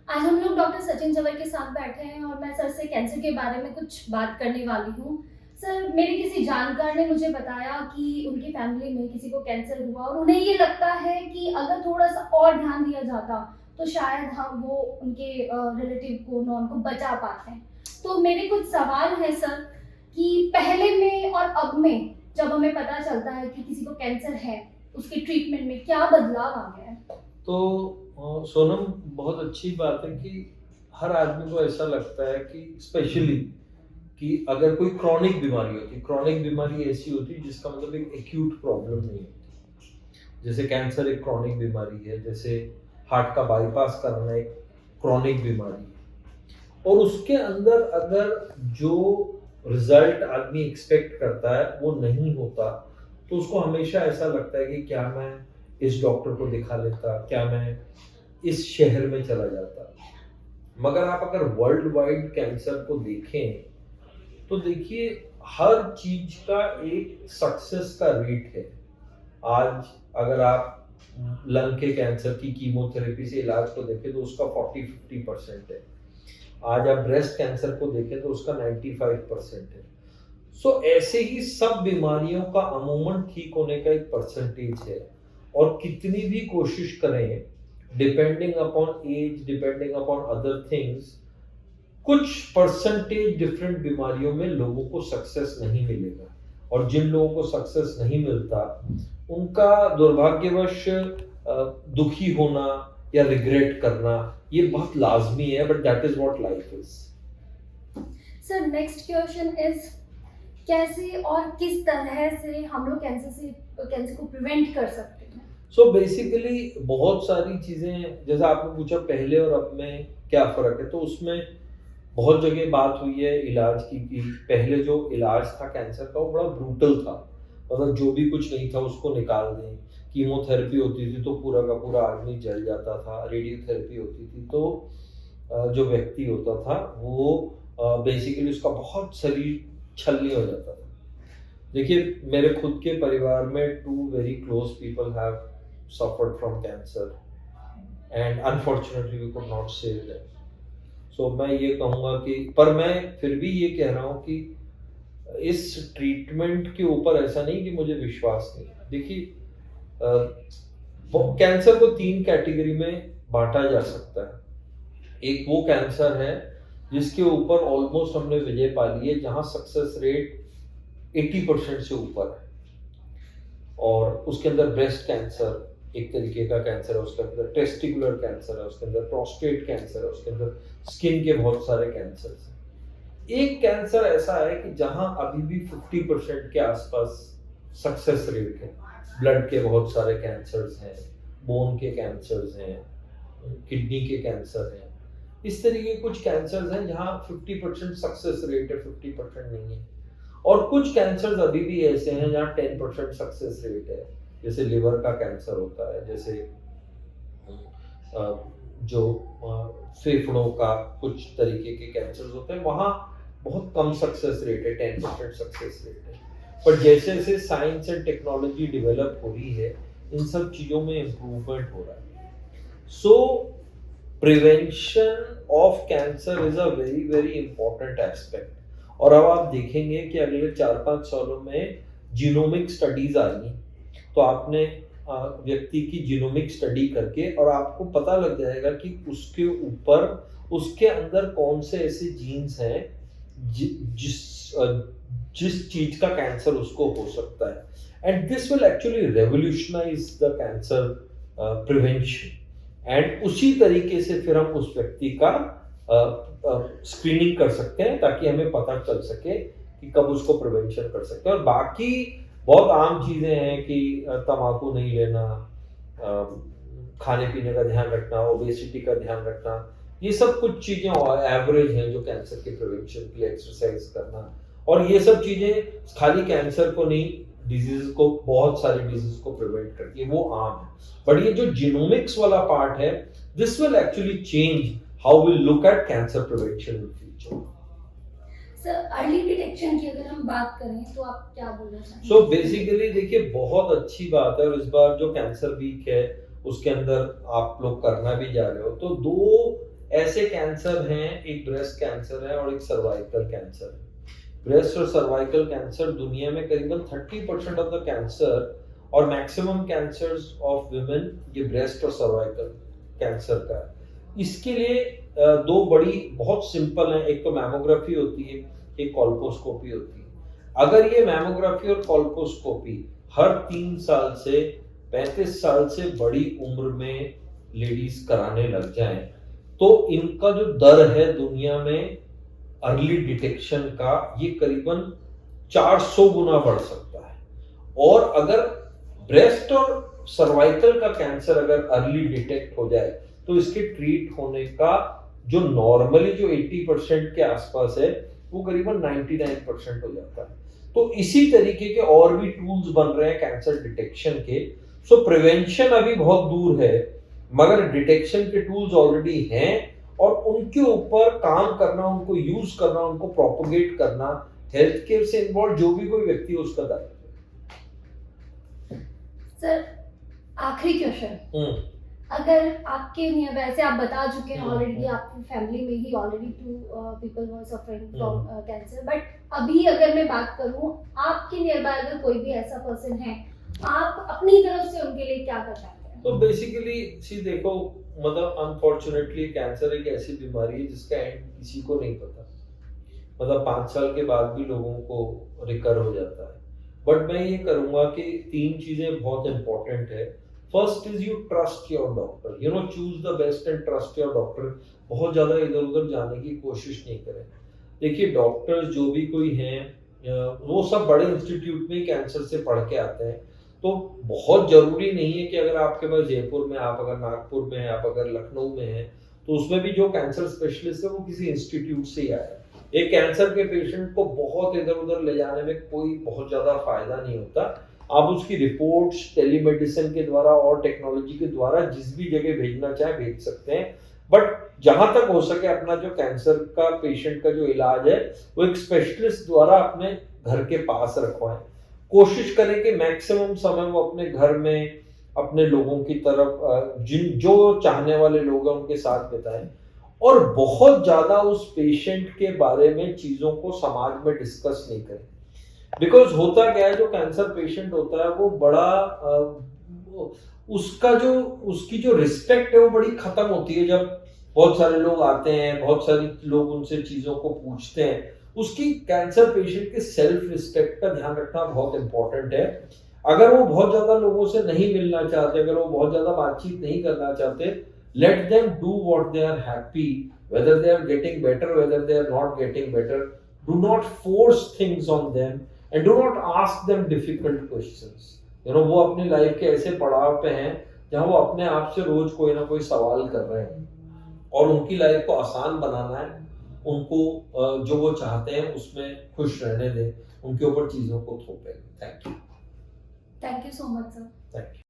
आज हम लोग डॉक्टर सचिन जवर के साथ बैठे हैं और मैं सर से कैंसर के बारे में कुछ बात करने वाली हूँ। सर, मेरे किसी जानकार ने मुझे बताया कि उनकी फैमिली में किसी को कैंसर हुआ और उन्हें ये लगता है कि अगर थोड़ा-सा और ध्यान दिया जाता, तो शायद हम वो उनके रिलेटिव को, नॉन को बचा पाते। तो मेरे कुछ सवाल हैं सर कि पहले में और अब में जब हमें पता चलता है कि किसी को कैंसर है, उसके ट्रीटमेंट में क्या बदलाव आ गया है? तो सोनम, बहुत अच्छी बात है कि हर आदमी को ऐसा लगता है कि स्पेशली कि अगर कोई क्रॉनिक बीमारी होती है, क्रॉनिक बीमारी ऐसी होती है जिसका मतलब एक एक्यूट प्रॉब्लम नहीं होती। जैसे कैंसर एक क्रॉनिक बीमारी है, जैसे हार्ट का बाईपास करना एक क्रॉनिक बीमारी है। और उसके अंदर अगर जो रिजल्ट आदमी एक्सपेक्ट करता है वो नहीं होता, तो उसको हमेशा ऐसा लगता है कि क्या मैं इस डॉक्टर को दिखा लेता, क्या मैं इस शहर में चला जाता। मगर आप अगर वर्ल्ड वाइड कैंसर को देखें तो देखिए, हर चीज का एक सक्सेस का रेट है। आज अगर आप लंग के कैंसर की कीमोथेरेपी से इलाज को देखें तो उसका 40-50% है। आज आप ब्रेस्ट कैंसर को देखें तो उसका 95% है। सो ऐसे ही सब बीमारियों का अमूमन ठीक होने का एक परसेंटेज है। और कितनी भी कोशिश करें, depending upon age, depending upon other things, कुछ परसेंटेज डिफरेंट बीमारियों में लोगों को सक्सेस नहीं मिलेगा। और जिन लोगों को सक्सेस नहीं मिलता, उनका दुर्भाग्यवश दुखी होना या रिग्रेट करना ये बहुत लाजमी है, but that is what life is. Sir, next question is कैसे और किस तरह से हम लोग कैंसर को प्रिवेंट कर सकते हैं? सो बेसिकली बहुत सारी चीजें, जैसा आपने पूछा पहले और अब में क्या फर्क है, तो उसमें बहुत जगह बात हुई है इलाज की कि पहले जो इलाज था कैंसर का वो बड़ा ब्रूटल था। मतलब जो भी कुछ नहीं था उसको निकाल दें। कीमोथेरेपी होती थी तो पूरा का पूरा आदमी जल जाता था। रेडियोथेरेपी होती थी तो जो व्यक्ति होता था वो बेसिकली उसका बहुत शरीर छलनी हो जाता था। देखिए, मेरे खुद के परिवार में 2 very close people have suffered from cancer and unfortunately we could not save them. सो मैं ये कहूँगा कि, पर मैं फिर भी ये कह रहा हूँ कि इस ट्रीटमेंट के ऊपर ऐसा नहीं कि मुझे विश्वास नहीं है। देखिए, कैंसर को 3 कैटेगरी में बांटा जा सकता है। एक वो कैंसर है जिसके ऊपर ऑलमोस्ट हमने विजय पा ली है, जहाँ सक्सेस रेट 80% से ऊपर है। और उसके अंदर ब्रेस्ट कैंसर एक तरीके का कैंसर है, उसके अंदर टेस्टिकुलर कैंसर है, उसके अंदर प्रोस्टेट कैंसर है, उसके अंदर स्किन के बहुत सारे कैंसर हैं। एक कैंसर ऐसा है कि जहां अभी भी 50% के आसपास सक्सेस रेट है। ब्लड के बहुत सारे कैंसर्स हैं, बोन के कैंसर्स हैं, किडनी के कैंसर हैं। इस तरीके कुछ कैंसर्स हैं जहां 50% सक्सेस रेट है, 50% नहीं है। और कुछ कैंसर्स अभी भी ऐसे हैं जहाँ 10% सक्सेस रेट है। जैसे लिवर का कैंसर होता है, जैसे जो फेफड़ों का कुछ तरीके के कैंसर होते हैं, वहाँ बहुत कम सक्सेस रेट है, 10% सक्सेस रेट है। पर जैसे जैसे साइंस एंड टेक्नोलॉजी डेवलप हो रही है, इन सब चीज़ों में इम्प्रूवमेंट हो रहा है। सो prevention of cancer is a very very important aspect. और अब आप देखेंगे कि अगले 4-5 सालों में जीनोमिक स्टडीज आ रही हैं। तो आपने व्यक्ति की जीनोमिक स्टडी करके और आपको पता लग जाएगा कि उसके ऊपर, उसके अंदर कौन से ऐसे जीन्स हैं जिस चीज का कैंसर उसको हो सकता है। And this will actually revolutionise the cancer prevention. And उसी तरीके से फिर हम उस व्यक्ति का स्क्रीनिंग कर सकते हैं, ताकि हमें पता चल सके कि कब उसको प्रिवेंशन कर सकते हैं। और बाकी बहुत आम चीज़ें हैं कि तम्बाकू नहीं लेना, खाने पीने का ध्यान रखना, ओबेसिटी का ध्यान रखना, ये सब कुछ चीज़ें एवरेज हैं जो कैंसर के प्रिवेंशन के लिए, एक्सरसाइज करना। और ये सब चीज़ें खाली कैंसर को नहीं, डिजीज को, बहुत सारी डिजीज को प्रिवेंट करती है, वो आम है। बट ये जो जीनोमिक्स वाला पार्ट है, this will actually change how we look at cancer prevention in future. Sir, early detection की अगर हम बात करें तो आप क्या बोलना चाहेंगे? सो बेसिकली देखिए, बहुत अच्छी बात है। और इस बार जो कैंसर वीक है उसके अंदर आप लोग करना भी जा रहे हो, तो 2 ऐसे कैंसर हैं, एक ब्रेस्ट कैंसर है और एक सर्वाइकल कैंसर है। ब्रेस्ट और सर्वाइकल कैंसर दुनिया में करीबन 30% ऑफ द कैंसर और मैक्सिमम कैंसर्स ऑफ विमेन ये ब्रेस्ट और सर्वाइकल कैंसर का है। इसके लिए दो बड़ी बहुत सिंपल हैं, एक तो मैमोग्राफी होती है, एक कॉल्पोस्कोपी होती है। अगर ये मैमोग्राफी और कॉल्पोस्कोपी हर 3 साल से 35 साल से बड़ी उम्र में लेडीज कराने लग जाएं, तो इनका जो दर है दुनिया में अर्ली डिटेक्शन का, ये करीबन 400 गुना बढ़ सकता है। और अगर ब्रेस्ट और सर्वाइकल का कैंसर अगर अर्ली डिटेक्ट हो जाए तो इसके ट्रीट होने का जो नॉर्मली जो 80% के आसपास है वो करीबन 99% हो जाता है। तो इसी तरीके के और भी टूल्स बन रहे हैं कैंसर डिटेक्शन के। सो प्रिवेंशन अभी बहुत दूर है, मगर डिटेक्शन के टूल्स ऑलरेडी हैं और उनके ऊपर काम करना, उनको यूज करना, उनको प्रोपोगेट करना हेल्थ केयर से इन्वॉल्व जो भी कोई व्यक्ति है उसका दायित्व है। सर आखिरी क्वेश्चन, अगर आपके नियर, वैसे आप बता चुके हैं ऑलरेडी, आपकी फैमिली में ही already 2 people were suffering from cancer, but अभी अगर मैं बात करूं, आपके नियर बाय अगर कोई भी ऐसा पर्सन है, आप अपनी तरफ से उनके लिए क्या कर सकते हैं? तो बेसिकली सी देखो, मतलब अनफॉर्चुनेटली कैंसर एक ऐसी बीमारी है जिसका एंड किसी को नहीं पता। मतलब 5 साल के बाद भी लोगों को रिकर हो जाता है। बट मैं ये करूंगा कि 3 चीजें बहुत इंपॉर्टेंट है। First is you trust your doctor, you know, choose the best and trust your doctor. बहुत ज्यादा इधर उधर जाने की कोशिश नहीं करें। देखिए डॉक्टर्स जो भी कोई हैं वो सब बड़े इंस्टीट्यूट में कैंसर से पढ़ के आते हैं, तो बहुत जरूरी नहीं है कि अगर आपके पास जयपुर में, आप अगर नागपुर में, आप अगर लखनऊ में हैं, तो उसमें भी जो कैंसर स्पेशलिस्ट है वो किसी इंस्टीट्यूट से ही आया है। एक कैंसर के पेशेंट को बहुत इधर उधर ले जाने में कोई बहुत ज्यादा फायदा नहीं होता। आप उसकी रिपोर्ट्स टेलीमेडिसिन के द्वारा और टेक्नोलॉजी के द्वारा जिस भी जगह भेजना चाहे भेज सकते हैं। बट जहां तक हो सके अपना जो कैंसर का पेशेंट का जो इलाज है वो एक स्पेशलिस्ट द्वारा अपने घर के पास रखवाएं। कोशिश करें कि मैक्सिमम समय वो अपने घर में अपने लोगों की तरफ, जिन जो चाहने वाले लोग हैं उनके साथ बिताएं, और बहुत ज्यादा उस पेशेंट के बारे में चीजों को समाज में डिस्कस नहीं करें। बिकॉज होता क्या है, जो कैंसर पेशेंट होता है वो बड़ा उसकी जो रिस्पेक्ट है वो बड़ी खत्म होती है जब बहुत सारे लोग आते हैं, बहुत सारे लोग उनसे चीजों को पूछते हैं। उसकी कैंसर पेशेंट के सेल्फ रिस्पेक्ट का ध्यान रखना बहुत इंपॉर्टेंट है। अगर वो बहुत ज्यादा लोगों से नहीं मिलना चाहते, अगर वो बहुत ज्यादा बातचीत नहीं करना चाहते, let them do what they are happy, whether they are getting better, whether they are not getting better. Do not force things on them and do not ask them difficult questions. You know, वो अपनी life के ऐसे पड़ाव पे हैं जहां वो अपने आप से रोज कोई ना कोई सवाल कर रहे हैं, और उनकी लाइफ को आसान बनाना है। उनको जो वो चाहते हैं उसमें खुश रहने दें, उनके ऊपर चीजों को थोपें। Thank you so much sir. Thank you.